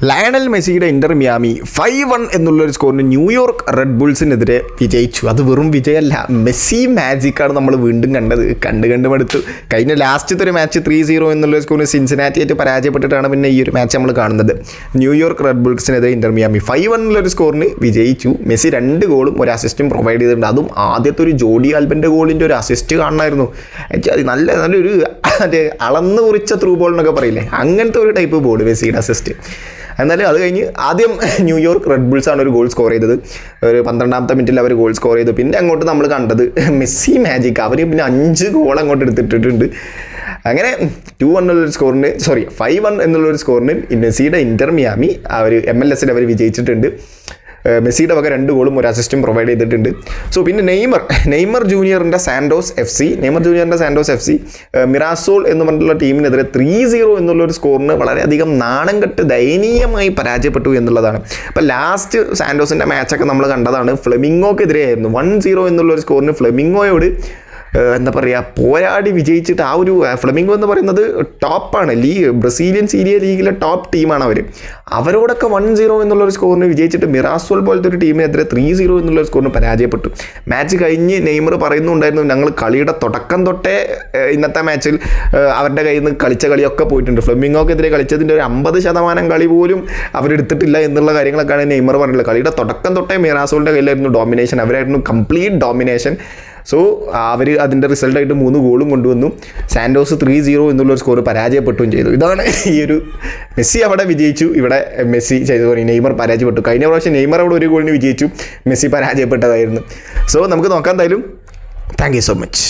Lionel മെസ്സിയുടെ Inter Miami 5-1 എന്നുള്ളൊരു സ്കോറിന് New York red ബുൾസിനെതിരെ വിജയിച്ചു. അത് വെറും വിജയമല്ല, മെസ്സി മാജിക്കാണ് നമ്മൾ വീണ്ടും കണ്ട് മടുത്തു. കഴിഞ്ഞ ലാസ്റ്റത്തെ ഒരു മാച്ച് 3-0 എന്നുള്ള സ്കോറിന് സിൻസിനാറ്റിയായിട്ട് പരാജയപ്പെട്ടിട്ടാണ് പിന്നെ ഈ ഒരു മാച്ച് നമ്മൾ കാണുന്നത്. ന്യൂയോർക്ക് റെഡ് ബുൾസിനെതിരെ ഇന്റർ മിയാമി 5-1 എന്നുള്ളൊരു സ്കോറിന് വിജയിച്ചു. മെസ്സി 2 ഗോളും ഒരു അസിസ്റ്റും പ്രൊവൈഡ് ചെയ്തിട്ടുണ്ട്. അതും ആദ്യത്തെ ഒരു ജോഡി ആൽബൻ്റെ ഗോളിൻ്റെ ഒരു അസിസ്റ്റ് കാണണമായിരുന്നു. നല്ലൊരു അളന്ന് കുറിച്ച ത്രൂ ബോൾ എന്നൊക്കെ പറയില്ലേ, അങ്ങനത്തെ ഒരു ടൈപ്പ് ബോൾ മെസ്സിയുടെ അസിസ്റ്റ്. എന്നാലും അത് കഴിഞ്ഞ് ആദ്യം ന്യൂയോർക്ക് റെഡ് ബുൾസാണ് ഒരു ഗോൾ സ്കോർ ചെയ്തത്. ഒരു 12ാമത്തെ മിനിറ്റിൽ അവർ ഗോൾ സ്കോർ ചെയ്തു. പിന്നെ അങ്ങോട്ട് നമ്മൾ കണ്ടത് മെസ്സി മാജിക്, അവർ പിന്നെ 5 ഗോൾ അങ്ങോട്ട് എടുത്തിട്ടുണ്ട്. അങ്ങനെ 5-1 എന്നുള്ളൊരു സ്കോറിന് മെസ്സിയുടെ ഇന്റർ മിയാമി അവർ MLS അവർ വിജയിച്ചിട്ടുണ്ട്. മെസ്സിയുടെ വക 2 ഗോളും ഒരു അസിസ്റ്റും പ്രൊവൈഡ് ചെയ്തിട്ടുണ്ട്. സോ പിന്നെ Neymar ജൂനിയറിൻ്റെ Santos F C Mirasol എന്ന് പറഞ്ഞിട്ടുള്ള ടീമിനെതിരെ 3-0 എന്നുള്ളൊരു സ്കോറിന് വളരെയധികം നാണം കെട്ട് ദയനീയമായി പരാജയപ്പെട്ടു എന്നുള്ളതാണ്. അപ്പോൾ ലാസ്റ്റ് സാൻഡോസിൻ്റെ മാച്ചൊക്കെ നമ്മൾ കണ്ടതാണ്. ഫ്ലെമിംഗോക്കെതിരെയായിരുന്നു 1-0 എന്നുള്ളൊരു സ്കോറിന് ഫ്ലെമിംഗോയോട് എന്താ പറയുക പോരാടി വിജയിച്ചിട്ട് ആ ഒരു ഫ്ലെമിംഗോ എന്ന് പറയുന്നത് ടോപ്പാണ്, ബ്രസീലിയൻ സീരിയ ലീഗിലെ ടോപ്പ് ടീമാണ് അവരോടൊക്കെ 1-0 എന്നുള്ളൊരു സ്കോറിന് വിജയിച്ചിട്ട് മിറാസോൾ പോലത്തെ ഒരു ടീമിനെതിരെ 3-0 എന്നുള്ളൊരു സ്കോറിന് പരാജയപ്പെട്ടു. മാച്ച് കഴിഞ്ഞ് നെയ്മർ പറയുന്നുണ്ടായിരുന്നു, ഞങ്ങൾ കളിയുടെ തുടക്കം തൊട്ടേ ഇന്നത്തെ മാച്ചിൽ അവരുടെ കയ്യിൽ നിന്ന് കളിച്ച കളിയൊക്കെ പോയിട്ടുണ്ട്, ഫ്ലെമിംഗോക്കെതിരെ കളിച്ചതിൻ്റെ ഒരു 50% കളി പോലും അവരെടുത്തിട്ടില്ല എന്നുള്ള കാര്യങ്ങളൊക്കെയാണ് നെയ്മർ പറഞ്ഞിട്ടുള്ളത്. കളിയുടെ തുടക്കം തൊട്ടേ മിറാസോളിൻ്റെ കയ്യിലായിരുന്നു ഡോമിനേഷൻ, അവരായിരുന്നു കംപ്ലീറ്റ് ഡോമിനേഷൻ. സോ അവർ അതിൻ്റെ റിസൾട്ടായിട്ട് 3 ഗോളും കൊണ്ടുവന്നു. സാൻഡോസ് 3-0 എന്നുള്ളൊരു സ്കോർ പരാജയപ്പെട്ടുകയും ചെയ്തു. ഇതാണ് ഈ ഒരു മെസ്സി അവിടെ വിജയിച്ചു, ഇവിടെ മെസ്സി ചെയ്തു നെയ്മർ പരാജയപ്പെട്ടു. കഴിഞ്ഞ പ്രാവശ്യം നെയ്മർ അവിടെ 1 ഗോളിന് വിജയിച്ചു, മെസ്സി പരാജയപ്പെട്ടതായിരുന്നു. സോ നമുക്ക് നോക്കാം എന്തായാലും. Thank you so much.